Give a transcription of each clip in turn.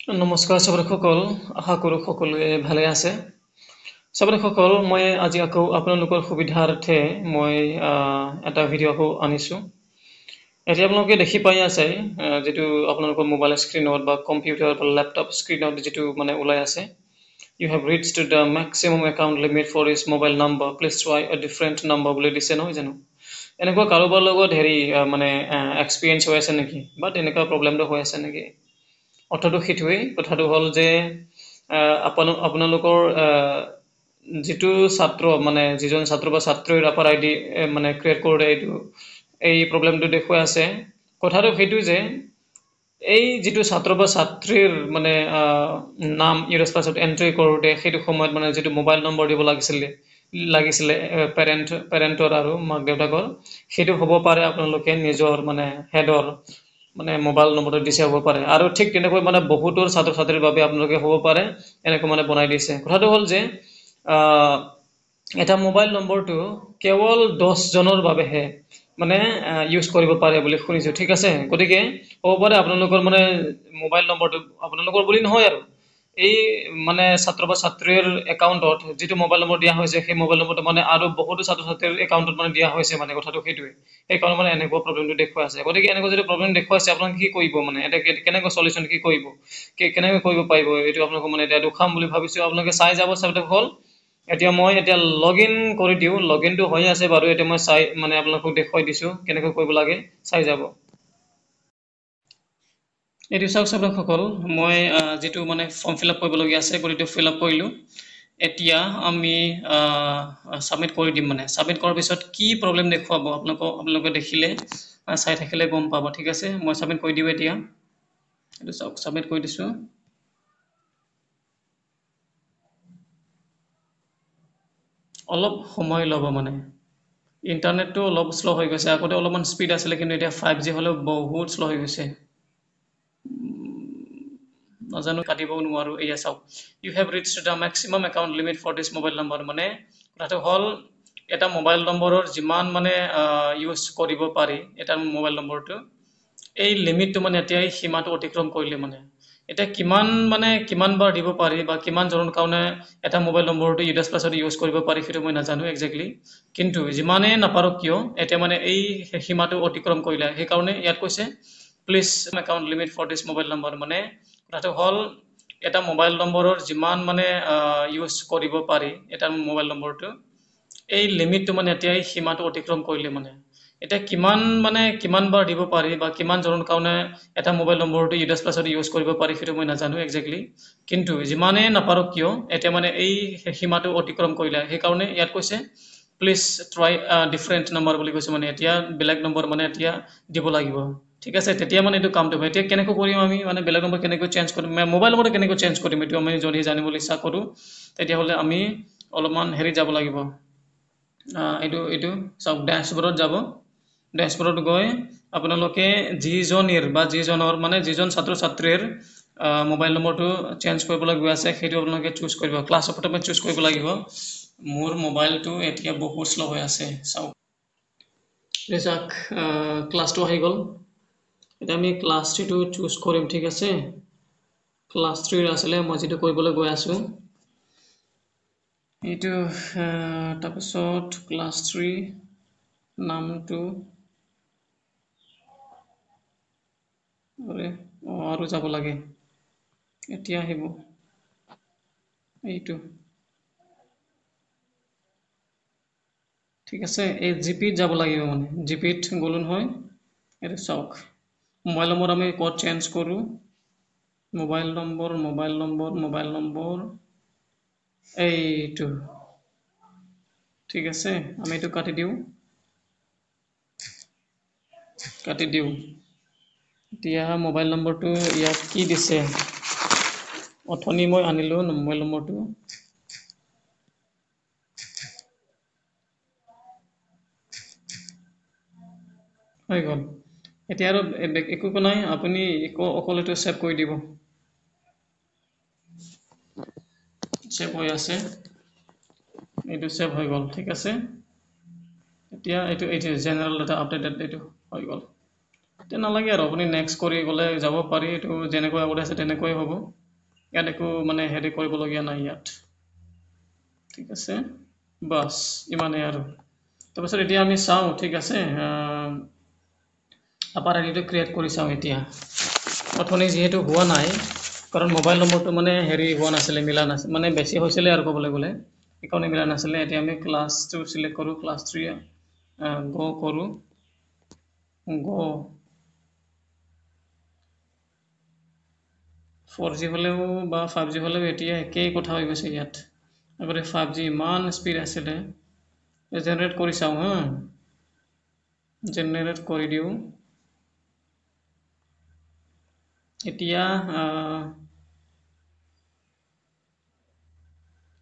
নমস্কাৰ সবৰসকল আশা কৰোঁ সকলোৱে ভালে আছে সবৰসকল মই আজি আকৌ আপোনালোকৰ সুবিধাৰ্থে মই এটা ভিডিঅ' আকৌ আনিছোঁ এতিয়া আপোনালোকে দেখি পাই আছে যেটো আপোনালোকৰ মোবাইল স্ক্ৰিনত বা কম্পিউটাৰ বা ল্যাপটপ স্ক্ৰিনত যেটো মানে ওলাই আছে You have reached the maximum account limit for this mobile number. Please try a different number বুলি দিছে নহয় জানো এনেকুৱা কাৰোবাৰ লগত হেৰি মানে এক্সপেৰিয়েন্স হৈ আছে নেকি বা এনেকুৱা প্ৰবলেমটো হৈ আছে নেকি অৰ্থটো সেইটোৱেই কথাটো হ'ল যে আপোনালোকৰ যেটো ছাত্ৰ মানে যিজন ছাত্ৰ বা ছাত্ৰীৰ আপাৰ আইডি মানে ক্ৰিয়েট কৰোতে এইটো এই প্ৰবলেমটো দেখুৱাই আছে কথাটো সেইটো যে এই যেটো ছাত্ৰ বা ছাত্ৰীৰ মানে নাম ইউৰেছ পাছত এন্ট্ৰি কৰোতে সেইটো সময়ত মানে যেটো মোবাইল নম্বৰ দিব লাগিছিলে পেৰেন্টৰ আৰু মাক দেউতাকৰ সেইটো হ'ব পাৰে আপোনালোকে নিজৰ মানে হেডৰ মানে মোবাইল নম্বৰটো দিছে হ'ব পাৰে আৰু ঠিক তেনেকৈ মানে বহুতৰ ছাত্ৰ ছাত্ৰীৰ বাবে আপোনালোকে হ'ব পাৰে এনেকৈ মানে বনাই দিছে কথাটো হ'ল যে এটা মোবাইল নম্বৰটো কেৱল 10 জনৰ বাবেহে মানে ইউজ কৰিব পাৰে বুলি শুনিছো ঠিক আছে গতিকে হ'ব পাৰে আপোনালোকৰ মানে মোবাইল নম্বৰটো আপোনালোকৰ বুলি নহয় আৰু এই মানে ছাত্ৰ বা ছাত্ৰীৰ একাউণ্টত যেটো মোবাইল নম্বৰ দিয়া হৈছে সেই মোবাইল নম্বৰটো মানে আৰু বহুতো ছাত্ৰ ছাত্ৰীৰ একাউণ্টত মানে দিয়া হৈছে মানে কথাটো সেইটোৱে এই কাৰণ মানে এনেকুৱা প্ৰবলেমটো দেখুৱাই আছে গতিকে এনেকুৱা যদি প্ৰবলেম দেখুৱাইছে আপোনালোকে কি কৰিব মানে এটা কেনেকৈ সলিউশন কি কৰিব কেনেকৈ কৰিব পাৰিব এইটো আপোনালোক মানে এটা দুখাম বুলি ভাবিছো আপোনালোকে চাই যাব সবটো হ'ল এতিয়া মই এতিয়া লগইন কৰি দিও লগইনটো হৈ আছে বাৰু এতিয়া মই চাই মানে আপোনালোকক দেখুৱাই দিছো কেনেকৈ কৰিব লাগে চাই যাব এইটো চাওক সবসকল মই যেটো মানে ফৰ্ম ফিলআপ কৰিবলগীয়া আছে গতিটো ফিলআপ কৰিলো এতিয়া আমি সাবমিট কৰি দিম মানে সাবমিট কৰাৰ পিছত কি প্ৰবলেম দেখুৱাব আপোনালোকে দেখিলে চাই থাকিলে গম পাব ঠিক আছে মই সাবমিট কৰি দিও এতিয়া এইটো চাওক সাবমিট কৰি দিছো অলপ সময় ল'ব মানে ইন্টাৰনেটটো অলপ স্লো হৈ গৈছে আগতে অলপমান স্পিড আছিল কিন্তু এতিয়া 5G হলেও বহুত স্লো হৈ গৈছে নাজানো কাটিব নোৱাৰো এয়া চাওক you have reached the maximum account limit for this mobile number মানে কথাটো হল এটা মোবাইল নম্বৰৰ যিমান মানে ইউজ কৰিব পাৰি এটা মোবাইল নম্বৰটো এই লিমিটটো মানে এতিয়া সীমাটো অতিক্ৰম কৰিলে মানে এটা কিমান বাৰ দিব পাৰি বা কিমান জনৰ কাৰণে এটা মোবাইল নম্বৰটো ইউএছ প্লাছত ইউজ কৰিব পাৰি সেইটো মই নাজানো এক্স্যাক্টলি কিন্তু যিমানে নাপাৰক কিয় এটা মানে এই সীমাটো অতিক্ৰম কৰিলে সেই কাৰণে ইয়াত কৈছে please account limit for this mobile number মানে কথাটো হল এটা মোবাইল নম্বৰৰ যিমান মানে ইউজ কৰিব পাৰি এটা মোবাইল নম্বৰটো এই লিমিটটো মানে এতিয়া সীমাটো অতিক্ৰম কৰিলে মানে এটা কিমান বাৰ দিব পাৰি বা কিমান জনৰ কাৰণে এটা মোবাইল নম্বৰটো ইউএছ প্লাছত ইউজ কৰিব পাৰি সেইটো মই নাজানো এক্স্যাক্টলি কিন্তু যিমানে নাপাৰক কিয় এটা মানে এই সীমাটো অতিক্ৰম কৰিলে সেই কাৰণে ইয়াত কৈছে প্লিজ ট্ৰাই ডিফাৰেন্ট নম্বৰ বুলি কৈছে মানে এতিয়া বেলেগ নম্বৰ মানে এতিয়া দিব লাগিব ঠিক আছে তেতিয়া মানে এইটো কামটো হয় এতিয়া কেনেকৈ কৰিম আমি মানে বেলেগ নম্বৰ কেনেকৈ চেঞ্জ কৰিম মোবাইল নম্বৰ কেনেকৈ চেঞ্জ কৰিম এইটো আমি যদি জানিবলৈ ইচ্ছা কৰো তেতিয়া হলে আমি অলপমান হেৰি যাব লাগিব এইটো সব ড্যাশবোৰ্ডত যাব ড্যাশবোৰ্ডত গৈ আপোনালোকে যিজনৰ মানে যিজন ছাত্ৰ ছাত্ৰীৰ মোবাইল নম্বৰটো চেঞ্জ কৰিবলৈ গৈ আছে সেইটো আপোনালোকে চুজ কৰিব ক্লাছ অফ চুজ কৰিব লাগিব মোৰ মোবাইলটো এতিয়া বহুত স্লো হৈ আছে চাওক ৰেজাক ক্লাছটো আহি গ'ল এতিয়া আমি ক্লাছ 3 টো চুজ কৰিম ঠিক আছে ক্লাছ 3 আছিলে মই যেটো কৰিবলৈ গৈ আছো এইটো তাৰপিছত ক্লাছ 3 নামটো আৰু যাব লাগে এতিয়া আহিব এইটো ঠিক আছে এই জিপিত যাব লাগিব মানে জিপিত গলন হয় এটা চাওক মোবাইল নম্বৰ আমি কোড চেঞ্জ কৰো মোবাইল নম্বৰ এইটো ঠিক আছে আমি এইটো কাটি দিও এতিয়া মোবাইল নম্বৰটো ইয়াত কি দিছে অথনি মই আনিলো মোবাইল নম্বৰটো হৈ গল এতিয়া আৰু একো নাই আপুনি অকল এটো সেভ কৰি দিব সেভ হৈ আছে এইটো সেভ হৈ গল ঠিক আছে এতিয়া এইটো জেনাৰেল ডাটা আপডেটেড এইটো হৈ গল তে নালাগে আৰু আপুনি নেক্সট কৰি গ'লে যাব পাৰি এইটো যেনেকৈ আগতে আছে তেনেকৈ হ'ব ইয়াত একো মানে হেৰি কৰিবলগীয়া নাই ইয়াত ঠিক আছে বাছ ইমানেই আৰু তাৰপিছত এতিয়া আমি চাওঁ ঠিক আছে আপাৰ আইডিটো ক্ৰিয়েট কৰি চাওঁ এতিয়া অথনি যিহেতু হোৱা নাই কাৰণ মোবাইল নম্বৰটো মানে হেৰি হোৱা নাছিলে মিলা নাছিলে মানে বেছি হৈছিলে আৰু ক'বলৈ গ'লে সেইকাৰণে মিলা নাছিলে এতিয়া আমি ক্লাছটো চিলেক্ট কৰোঁ ক্লাছ 3 গ' কৰোঁ গ' 4G হ'লেও বা 5G হ'লেও এতিয়া একেই কথা হৈ গৈছে ইয়াত আগতে 5G ইমান স্পীড আছিলে জেনেৰেট কৰি চাওঁ হা জেনেৰেট কৰি দিওঁ এতিয়া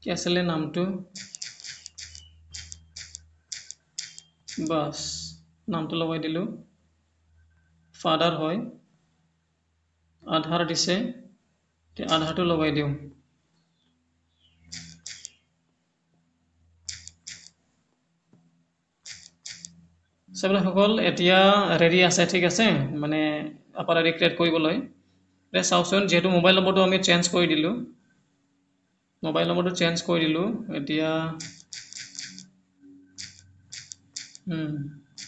কি আছিলে নামটো বাছ নামটো লগাই দিলোঁ ফাদাৰ হয় আধাৰ দিছে আধাৰটো লগাই দিওঁ সকল এতিয়া ৰেডি আছে ঠিক আছে মানে আপাৰ আইডি ক্ৰিয়েট কৰিবলৈ এতিয়া চাওকচোন যেহেতু মোবাইল নম্বৰটো আমি চেঞ্জ কৰি দিলোঁ এতিয়া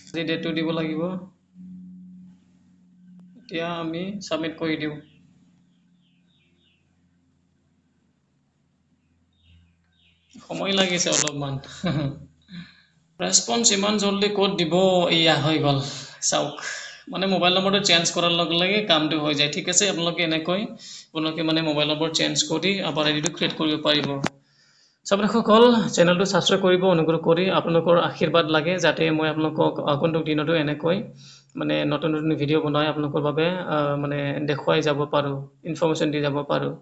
আজি ডেটটো দিব লাগিব এতিয়া আমি সাবমিট কৰি দিওঁ সময় লাগিছে অলপমান ৰেছপন্স ইমান জলদি ক'ত দিব এয়া হৈ গ'ল চাওক মানে মোবাইল নম্বৰটো চেঞ্জ কৰাৰ লগে লগে কামটো হৈ যায় ঠিক আছে আপোনালোকে মানে মোবাইল নম্বৰ চেঞ্জ কৰি আপাৰ আইডিটো ক্ৰিয়েট কৰিব পাৰিব সকল চেনেলটো ছাবস্ক্ৰাইব কৰিব অনুগ্ৰহ কৰি আপোনালোকৰ আশীৰ্বাদ লাগে যাতে মই আপোনালোকক আগন্তুক দিনতো এনেকৈ মানে নতুন নতুন ভিডিঅ' বনাই আপোনালোকৰ বাবে মানে দেখুৱাই যাব পাৰোঁ ইনফৰমেশ্যন দি যাব পাৰোঁ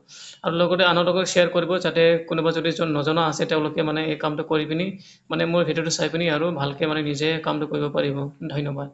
আৰু লগতে আনৰ লগত শ্বেয়াৰ কৰিব যাতে কোনোবা যদি নজনা আছে তেওঁলোকে মানে এই কামটো কৰি পিনি মানে মোৰ ভিডিঅ'টো চাই পিনি আৰু ভালকৈ মানে নিজে কামটো কৰিব পাৰিব ধন্যবাদ